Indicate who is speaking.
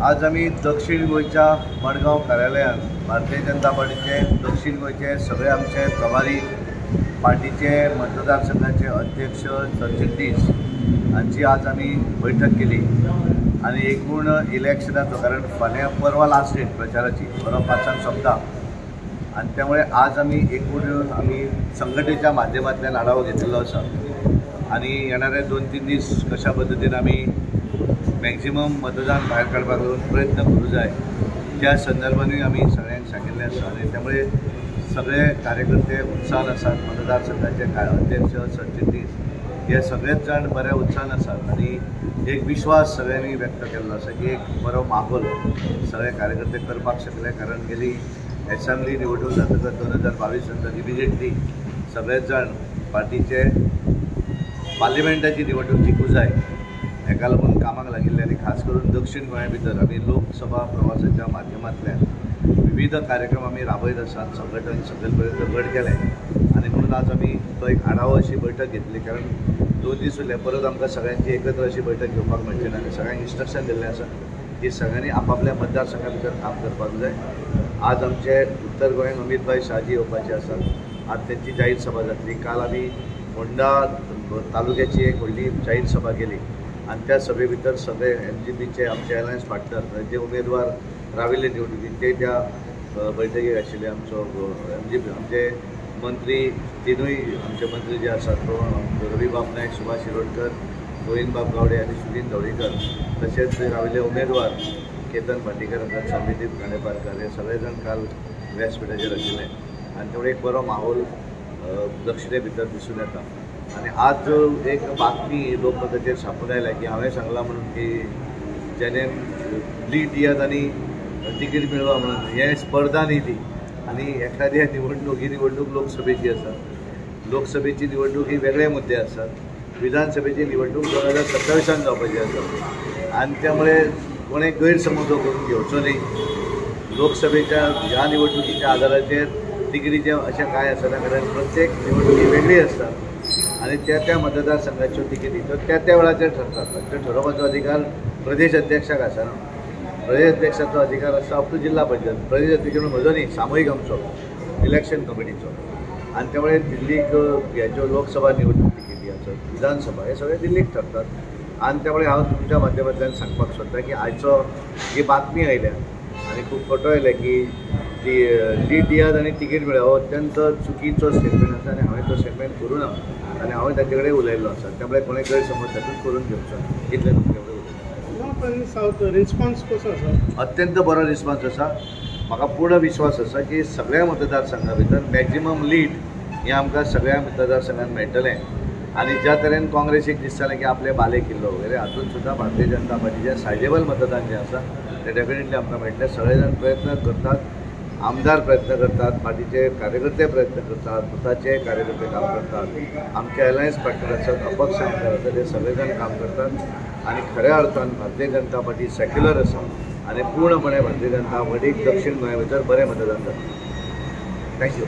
Speaker 1: आज आम्ही दक्षिण गोयच्या मडगांव कार्यालयात भारतीय जनता पार्टीचे दक्षिण गोयचे सगळे आमचे प्रभारी पार्टीचे मतदारसंघाचे अध्यक्ष सरचिटणीस हांची आज आम्ही बैठक केली आणि एकूण इलेक्शनाचो कारण फाल्यां परवा लास्ट डेट प्रचाराची परवा 5 सोंपता आणि त्यामुळे आज आम्ही एकूण संघटनेच्या माध्यमांतल्यान आढावा घेतलेलो आसा आणि येणारे 2-3 दीस कशा पद्धतीने आम्ही मॅक्झिमम मतदान भायर काडपाक लागून प्रयत्न करूं जाय त्या संदर्भांनी आम्ही सगळ्यांक सांगिल्लें आसा आणि त्यामुळे सगळे कार्यकर्ते उत्साहान आसात। मतदारसंघाचे अध्यक्ष सरचिटणीस हे सगळेच जाण बऱ्या उत्साहान आसात आणि एक विश्वास सगळ्यांनी व्यक्त केल्लो आसा की एक बरो माहोल सगळे कार्यकर्ते करपाक शकले कारण गेली असेंब्ली निवडणूक जातकच 2022 नंतर इमिजिएटली सगळेच जाण पार्टीचे पार्लिमेंटाची निवडणूक जिखूं जाय हेका लागून कामाक लागिल्ले आणि खास करून दक्षिण गोंया भितर आमी लोकसभा प्रवासाच्या माध्यमांतल्यान विविध कार्यक्रम आमी राबयत आसात। संघटन सकयल पर्यंत गट केले आणि म्हणून आज आमी तो एक आढावा अशी बैठक घेतली कारण 2 दीस उरले परत आमकां सगळ्यांची एकत्र अशी बैठक घेवपाक मेळची ना आणि सगळ्यांक इन्स्ट्रक्शन दिल्लें आसा की सगळ्यांनी आपापल्या मतदारसंघा भितर काम करपाक जाय। आज आमचे उत्तर गोंयांत अमित भाई शाहजी येवपाचे आसात। आज त्यांची जाहीर सभा जातली। काल आमी फोंडा तालुक्याची एक व्हडली जाहीर सभा केली आणि त्या सभे भितर सगळे MGPचे आमचे अलायन्स पार्टनर जे उमेदवार राविल्ले निवडणुकीत ते त्या बैठकीक आशिल्ले। आमचो MGP आमचे मंत्री तिनूय आमचे मंत्री जे आसात तो रविबाब नायक, सुभाष शिरोडकर, गोविंदबाब गावडे आणि सुनील ढवळीकर तशेंच राविल्ले उमेदवार केतन भाटीकर आसात, संविदीप खांडेपारकर हे सगळे जाण काल व्यासपीठाचेर आशिल्ले आणि तेवढे एक बरो माहोल दक्षिणे भितर दिसून येता। आणि आज एक बातमी लोकमताचेर छापून आयल्या की हांवें सांगलां म्हणून की जेणे लीड दियात आनी तिकीट मेळवा म्हणून हे स्पर्धा न्ही ती आणि एखाद्या निवडणूक लोकसभेची आसा। लोकसभेची निवडणूक ही वेगळे मुद्दे आसात। विधानसभेची निवडणूक 2027 जावपाची आसा आणि त्यामुळे कोणें गैरसमज करून घेवचो न्ही। लोकसभेच्या ह्या निवडणुकीच्या आदाराचेर तिकीटीचें अशें कांय आसना कारण प्रत्येक निवडणूक ही वेगळी आसता आणि त्या मतदारसंघाच्यो तिकेटी त्या वेळाचेर ठरतात। ते ठरोवपाचो अधिकार प्रदेश अध्यक्षाक आसना। प्रदेश अध्यक्षाचो अधिकार आसता अप टू जिल्हा परिषद। प्रदेश अध्यक्ष म्हणून म्हजो न्ही सामूहिक आमचो इलेक्शन कमिटीचो आणि त्यामुळे दिल्लीक ह्याच्यो लोकसभा निवडणूक तिकेटी आसत, विधानसभा हे सगळे दिल्लीक ठरतात आणि त्यामुळे हांव तुमच्या माध्यमांतल्यान सांगपाक सोदतां की आयचो ही बातमी आयल्या आणि खूब फोटो आयले की ती लीड दियात आणि तिकीट मेळ्ळें हो अत्यंत चुकीचो स्टेटमेंट आसा आणि हांवें तो स्टेटमेंट करूं ना आणि हांवें ताचे कडेन उलयल्लो आसा त्यामुळे कोणें गैरसमज तातूंत करून घेवचो इतलें तुमचे कडेन
Speaker 2: रिस्पॉन्स कसो आसा?
Speaker 1: अत्यंत बरो रिस्पॉन्स आसा। म्हाका पूर्ण विश्वास आसा की सगळ्या मतदारसंघा भितर मॅक्झिमम लीड हें आमकां सगळ्या मतदारसंघांत मेळटलें आणि ज्या तरेन काँग्रेसीक दिसतालें की आपले बाले किल्लो वगैरे हातूंत सुद्दां भारतीय जनता पार्टीचें सायजेबल मतदान जें आसा तें डेफिनेटली आमकां मेळटलें। सगळे जाण प्रयत्न करतात, आमदार प्रयत्न करतात, पार्टीचे कार्यकर्ते प्रयत्न करतात, मताचे कार्यकर्ते काम करतात, आमचे अलायन्स पार्टनर आसात, अपक्ष आमदार आसात हे सगळे जाण काम करतात आणि खऱ्या अर्थान भारतीय जनता पार्टी सेक्युलर आसा आणि पूर्णपणे भारतीय जनता पार्टीक दक्षिण गोंया भितर बरें मतदान जाता। थँक्यू।